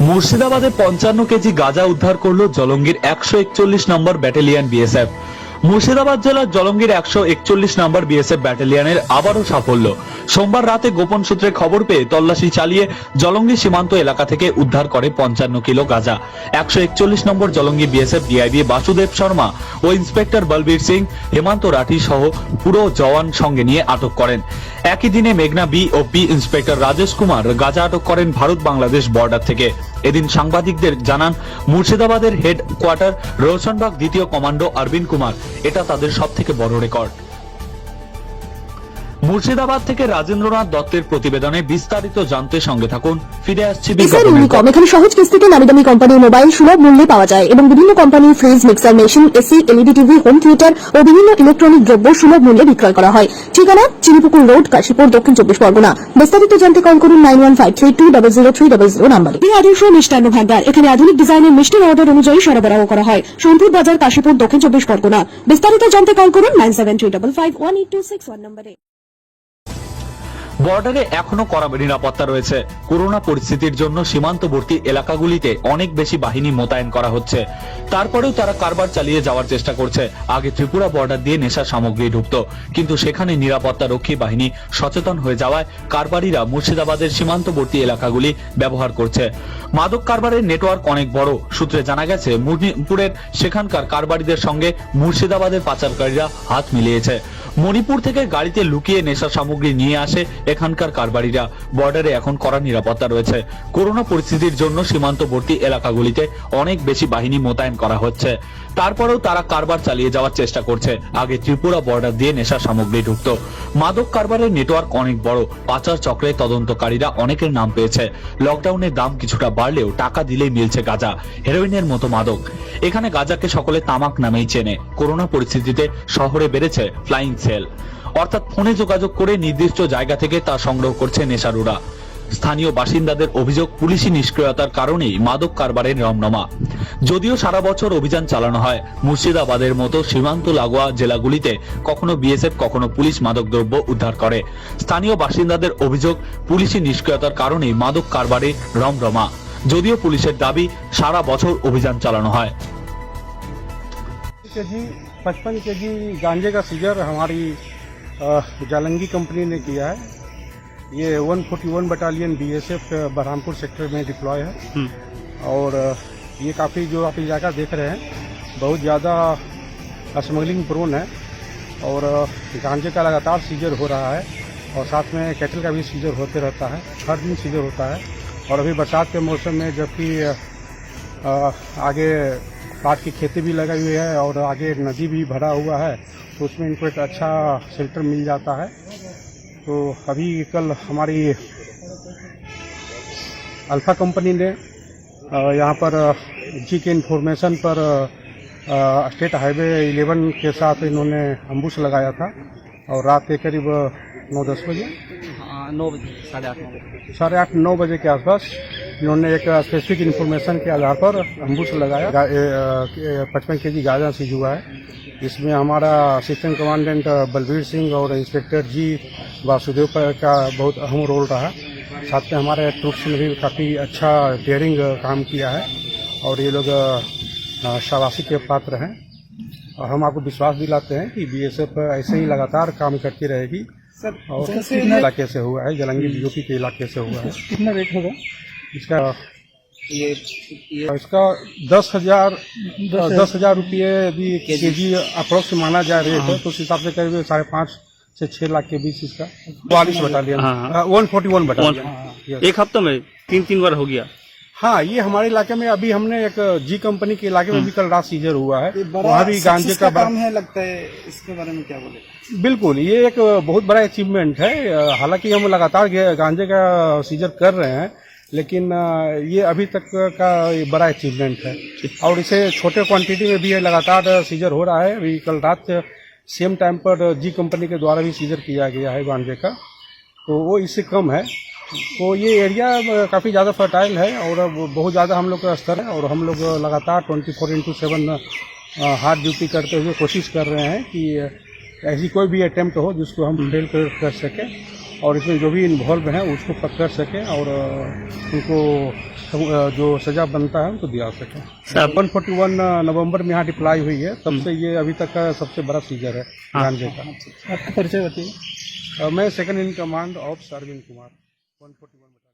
মুর্শিদাবাদে 55 কেজি গাঁজা উদ্ধার করল জলঙ্গির 141 নম্বর ব্যাটালিয়ন বিএসএফ। মুর্শিদাবাদ জেলার জলঙ্গির 141 নম্বর বিএসএফ ব্যাটালিয়নের আবারও সাফল্য। সোমবার রাতে গোপন সূত্রে খবর পেয়ে তল্লাশি চালিয়ে জলঙ্গি সীমান্ত এলাকা থেকে উদ্ধার করে 55 কিলো গাঁজা। 141 নম্বর জলঙ্গি বিএসএফ ডিআইবি বাসুদেব শর্মা ও ইন্সপেক্টর বলবীর সিং, হেমন্ত রাঠি সহ পুরো জওয়ান সঙ্গে নিয়ে আটক করেন। একই দিনে মেঘনা B O P inspector Rajesh Kumar গাঁজা আটক করেন ভারত বাংলাদেশ বর্ডার থেকে। এদিন সাংবাদিকদের জানান মুর্শিদাবাদের হেড কোয়ার্টার রোশনবাগ দ্বিতীয় কমান্ডো অরবিন্দ কুমার, এটা তাদের সবথেকে বড় রেকর্ড। মুর্শিদাবাদ থেকে রাজেন্দ্রনাথ দত্তের প্রতিবেদনে বিস্তারিত জানতে সঙ্গে থাকুন। ফিরে আসছি এখানে সহজ কিস্তিতে নামি দামি কোম্পানির মোবাইল সুলভ মূল্যে পাওয়া যায় এবং বিভিন্ন কোম্পানির fridge, mixer machine, AC, LED TV, home theatre ও বিভিন্ন ইলেকট্রনিক দ্রব্য সুলভ মূল্যে বিক্রয় করা হয়। ঠিকানা চিনিপুকুর রোড, কাশীপুর, দক্ষিণ 24 পরগনা। বিস্তারিত জানতে কল করুন 9153200300 নম্বরে। আদর্শ মিষ্টান্ন ভান্ডার, এখানে আধুনিক ডিজাইনের মিষ্টির অর্ডার অনুযায়ী সরবরাহ করা হয়। সোনপুর বাজার, কাশীপুর, দক্ষিণ 24 পরগনা। বিস্তারিত জানতে কল করুন 9735518261 নম্বরে। বর্ডারে এখনো কড়া নিরাপত্তা রয়েছে। করোনা পরিস্থিতির জন্য সীমান্তবর্তী এলাকাগুলিতে অনেক বেশি বাহিনী মোতায়েন করা হচ্ছে। তারপরেও তারা কারবার চালিয়ে যাওয়ার চেষ্টা করছে। আগে ত্রিপুরা বর্ডার দিয়ে নেশা সামগ্রী ঢুকত, কিন্তু সেখানে নিরাপত্তা রক্ষী বাহিনী সচেতন হয়ে যাওয়ায় কারবারিরা মুর্শিদাবাদের সীমান্তবর্তী এলাকাগুলি ব্যবহার করছে। মাদক কারবারের নেটওয়ার্ক অনেক বড়। সূত্রে জানা গেছে মণিপুরের সেখানকার কারবারিদের সঙ্গে মুর্শিদাবাদের পাচারকারীরা হাত মিলিয়েছে। মণিপুর থেকে গাড়িতে লুকিয়ে নেশা সামগ্রী নিয়ে আসে এখানকার কারবারিরা। বর্ডারে এখন কড়া নিরাপত্তা রয়েছে। করোনা পরিস্থিতির জন্য সীমান্তবর্তী এলাকাগুলিতে অনেক বেশি বাহিনী মোতায়েন করা হচ্ছে। তারপরেও তারা কারবার চালিয়ে যাওয়ার চেষ্টা করছে। আগে ত্রিপুরা বর্ডার দিয়ে নেশা সামগ্রী ঢুকত। মাদক কারবারের নেটওয়ার্ক অনেক বড়। পাচার চক্রে তদন্তকারীরা অনেকের নাম পেয়েছে। লকডাউনের দাম কিছুটা বাড়লেও টাকা দিলেই মিলছে গাঁজা, হেরোইনের মতো মাদক। এখানে গাঁজাকে সকলে তামাক নামেই চেনে। করোনা পরিস্থিতিতে শহরে বেড়েছে ফ্লাইং সেল, অর্থাৎ ফোনে যোগাযোগ করে নির্দিষ্ট জায়গা থেকে তা সংগ্রহ করছে নেশারুরা। স্থানীয় বাসিন্দাদের অভিযোগ, পুলিশি নিষ্ক্রিয়তার কারণেই মাদক কারবারের রমরমা। যদিও সারা বছর অভিযান চালানো হয়, মুর্শিদাবাদের মতো সীমান্ত লাগোয়া জেলাগুলিতে কখনো বিএসএফ, কখনো পুলিশ মাদকদ্রব্য উদ্ধার করে। স্থানীয় বাসিন্দাদের অভিযোগ, পুলিশি নিষ্ক্রিয়তার কারণেই মাদক কারবারে রমরমা। যদিও পুলিশের দাবি সারা বছর অভিযান চালানো হয়। 55 केजी गांजे का सीजर हमारी जालंगी कंपनी ने किया है। ये 141 बटालियन बीएसएफ बरहामपुर सेक्टर में डिप्लॉय है और ये काफ़ी जो आप इलाका देख रहे हैं बहुत ज़्यादा स्मगलिंग प्रोन है और गांजे का लगातार सीजर हो रहा है और साथ में कैटल का भी सीजर होते रहता है। हर दिन सीजर होता है और अभी बरसात के मौसम में जबकि आगे पाट की खेती भी लगाई हुई है और आगे नदी भी भरा हुआ है, तो उसमें इनको एक अच्छा शेल्टर मिल जाता है। तो अभी कल हमारी अल्फा कंपनी ने यहाँ पर जी के इंफॉर्मेशन पर स्टेट हाईवे 11 के साथ इन्होंने अम्बुश लगाया था और रात के करीब 9-10 बजे, 9 बजे, 8:30-9 बजे के आसपास इन्होंने एक स्पेसिफिक इन्फॉर्मेशन के आधार पर अम्बुश लगाया। 55 केजी गांजा सीज हुआ है। इसमें हमारा असिस्टेंट कमांडेंट बलबीर सिंह और इंस्पेक्टर जी वासुदेव का बहुत अहम रोल रहा। साथ में हमारे ट्रूप्स ने भी काफ़ी अच्छा डेयरिंग काम किया है और ये लोग शाबाशी के पात्र हैं और हम आपको विश्वास दिलाते हैं कि बीएसएफ ऐसे ही लगातार काम करती रहेगी। सर, और इलाके से हुआ है, जलंगी बीओपी के इलाके से हुआ है। कितना रेट होगा इसका? ये इसका 10,000 रुपये यदि केजी अप्रोक्स माना जाए रेट है, तो उस हिसाब से करीब 5.5 से 6 लाख के बीच इसका 44 बटालियन, 141 बटालियन। एक हफ्ते में 3 बार हो गया। हाँ, ये हमारे इलाके में अभी हमने एक जी कंपनी के इलाके में भी कल रात सीजर हुआ है। वहाँ भी गांजे का काम है लगता है, इसके बारे में क्या बोले? बिल्कुल, ये एक बहुत बड़ा अचीवमेंट है। हालांकि हम लगातार गांजे का सीजर कर रहे हैं, लेकिन ये अभी तक का बड़ा अचीवमेंट है और इसे छोटे क्वांटिटी में भी लगातार सीजर हो रहा है। अभी कल रात सेम टाइम पर जी कंपनी के द्वारा भी सीजर किया गया है गांजे का, तो वो इससे कम है। तो ये एरिया काफ़ी ज़्यादा फर्टाइल है और बहुत ज़्यादा हम लोग का स्तर है और हम लोग लगातार 24/7 हार्ड ड्यूटी करते हुए कोशिश कर रहे हैं कि ऐसी कोई भी अटेम्प्ट हो जिसको हम फेल कर सकें और इसमें जो भी इन्वॉल्व हैं उसको पकड़ सकें और उनको जो सजा बनता है उनको दिया सके। सब 141 नवंबर में यहाँ डिप्लॉय हुई है, तब से ये अभी तक का सबसे बड़ा सीजर है गांजे का। आपका परिचय बताइए। मैं second in command of Arvind Kumar 141